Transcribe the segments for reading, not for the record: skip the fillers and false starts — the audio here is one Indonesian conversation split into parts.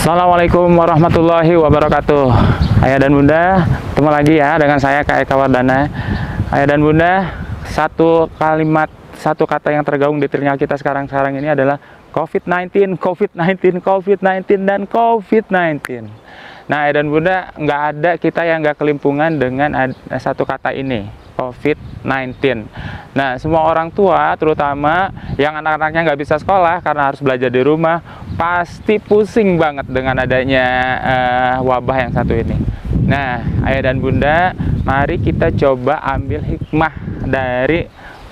Assalamualaikum warahmatullahi wabarakatuh. Ayah dan bunda, ketemu lagi ya dengan saya Kak Eka Wardana. Ayah dan bunda, satu kalimat, satu kata yang tergaung di telinga kita sekarang ini adalah COVID-19, COVID-19, COVID-19, dan COVID-19. Nah, ayah dan bunda, nggak ada kita yang nggak kelimpungan dengan satu kata ini, COVID-19. Nah, semua orang tua, terutama yang anak-anaknya nggak bisa sekolah karena harus belajar di rumah, pasti pusing banget dengan adanya wabah yang satu ini. Nah, ayah dan bunda, mari kita coba ambil hikmah dari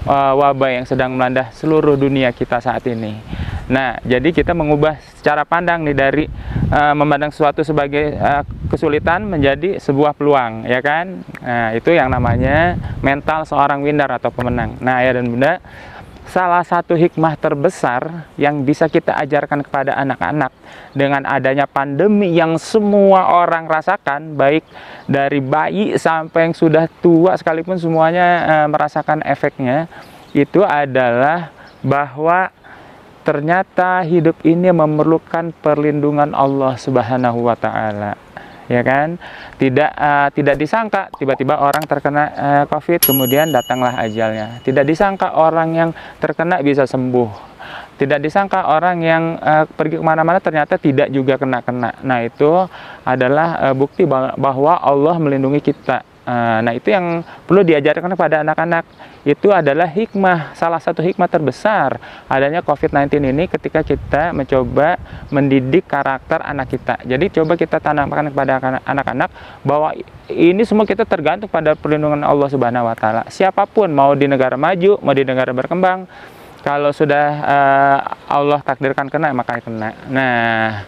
wabah yang sedang melanda seluruh dunia kita saat ini. Nah, jadi kita mengubah cara pandang nih dari memandang sesuatu sebagai kesulitan menjadi sebuah peluang, ya kan? Nah, itu yang namanya mental seorang winner atau pemenang. Nah, ayah dan bunda, salah satu hikmah terbesar yang bisa kita ajarkan kepada anak-anak dengan adanya pandemi yang semua orang rasakan, baik dari bayi sampai yang sudah tua sekalipun semuanya merasakan efeknya, itu adalah bahwa ternyata hidup ini memerlukan perlindungan Allah Subhanahu wa Ta'ala, ya kan? Tidak disangka tiba-tiba orang terkena COVID kemudian datanglah ajalnya. Tidak disangka orang yang terkena bisa sembuh. Tidak disangka orang yang pergi kemana-mana ternyata tidak juga kena-kena. Nah, itu adalah bukti bahwa Allah melindungi kita. Nah, itu yang perlu diajarkan kepada anak-anak. Itu adalah hikmah, salah satu hikmah terbesar adanya COVID-19 ini ketika kita mencoba mendidik karakter anak kita. Jadi coba kita tanamkan kepada anak-anak bahwa ini semua kita tergantung pada perlindungan Allah Subhanahu wa Ta'ala. Siapapun, mau di negara maju, mau di negara berkembang, kalau sudah Allah takdirkan kena, maka kena. Nah,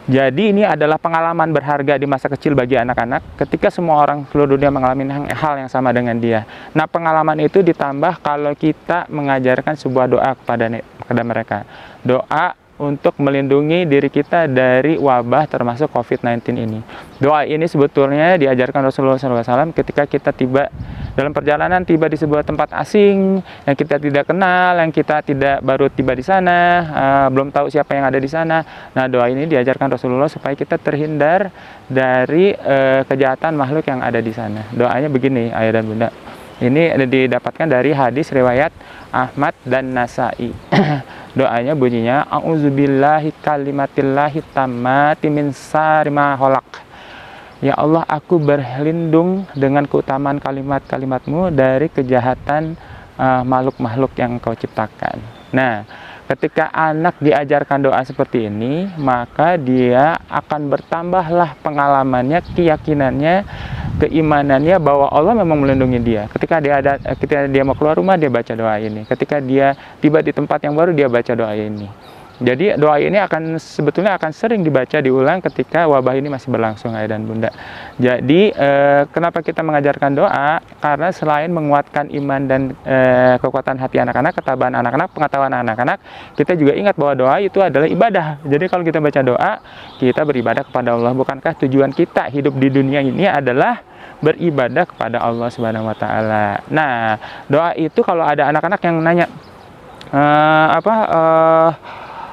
jadi ini adalah pengalaman berharga di masa kecil bagi anak-anak ketika semua orang seluruh dunia mengalami hal yang sama dengan dia. Nah, pengalaman itu ditambah kalau kita mengajarkan sebuah doa kepada mereka. Doa untuk melindungi diri kita dari wabah termasuk COVID-19 ini. Doa ini sebetulnya diajarkan Rasulullah SAW ketika kita tiba dalam perjalanan, tiba di sebuah tempat asing yang kita tidak kenal, yang kita tidak baru tiba di sana, belum tahu siapa yang ada di sana. Nah, doa ini diajarkan Rasulullah supaya kita terhindar dari kejahatan makhluk yang ada di sana. Doanya begini, ayah dan bunda. Ini didapatkan dari hadis riwayat Ahmad dan Nasai. Doanya bunyinya, a'udzubillahi kalimatillahi tammati min syarri ma khalaq. Ya Allah, aku berlindung dengan keutamaan kalimat-kalimatmu dari kejahatan makhluk-makhluk yang kau ciptakan. Nah, ketika anak diajarkan doa seperti ini, maka dia akan bertambahlah pengalamannya, keyakinannya, keimanannya bahwa Allah memang melindungi dia. Ketika dia mau keluar rumah, dia baca doa ini. Ketika dia tiba di tempat yang baru, dia baca doa ini. Jadi doa ini sebetulnya akan sering dibaca diulang ketika wabah ini masih berlangsung, ayah dan bunda. Jadi kenapa kita mengajarkan doa? Karena selain menguatkan iman dan kekuatan hati anak-anak, ketabahan anak-anak, pengetahuan anak-anak, kita juga ingat bahwa doa itu adalah ibadah. Jadi kalau kita baca doa, kita beribadah kepada Allah. Bukankah tujuan kita hidup di dunia ini adalah beribadah kepada Allah Subhanahu wa Ta'ala? Nah, doa itu kalau ada anak-anak yang nanya,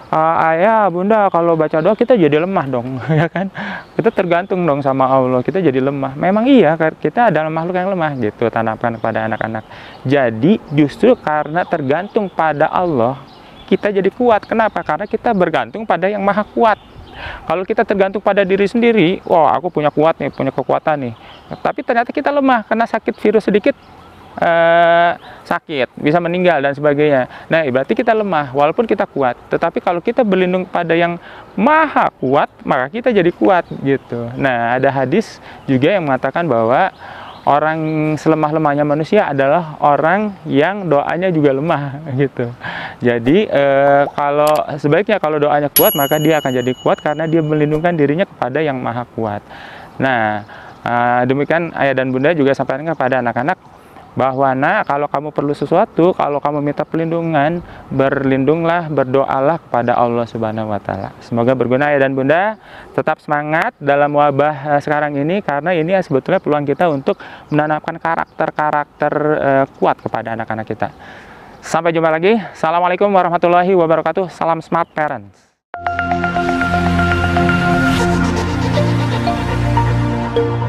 ayah, bunda, kalau baca doa kita jadi lemah dong, ya kan? Kita tergantung dong sama Allah, kita jadi lemah. Memang iya, kita adalah makhluk yang lemah, gitu, tanamkan kepada anak-anak. Jadi justru karena tergantung pada Allah, kita jadi kuat. Kenapa? Karena kita bergantung pada yang maha kuat. Kalau kita tergantung pada diri sendiri, wah, aku punya kuat nih, punya kekuatan nih. Tapi ternyata kita lemah, kena sakit virus sedikit, sakit, bisa meninggal dan sebagainya. Nah, berarti kita lemah walaupun kita kuat. Tetapi kalau kita berlindung pada yang maha kuat, maka kita jadi kuat, gitu. Nah, ada hadis juga yang mengatakan bahwa orang selemah-lemahnya manusia adalah orang yang doanya juga lemah, gitu. Jadi sebaiknya kalau doanya kuat, maka dia akan jadi kuat karena dia melindungkan dirinya kepada yang maha kuat. Nah, demikian ayah dan bunda juga sampaikan kepada anak-anak bahwa kalau kamu perlu sesuatu, kalau kamu minta perlindungan, berlindunglah, berdoalah kepada Allah Subhanahu wa Ta'ala. Semoga berguna ya dan bunda. Tetap semangat dalam wabah sekarang ini, karena ini sebetulnya peluang kita untuk menanamkan karakter-karakter kuat kepada anak-anak kita. Sampai jumpa lagi. Assalamualaikum warahmatullahi wabarakatuh. Salam smart parents. Bunda.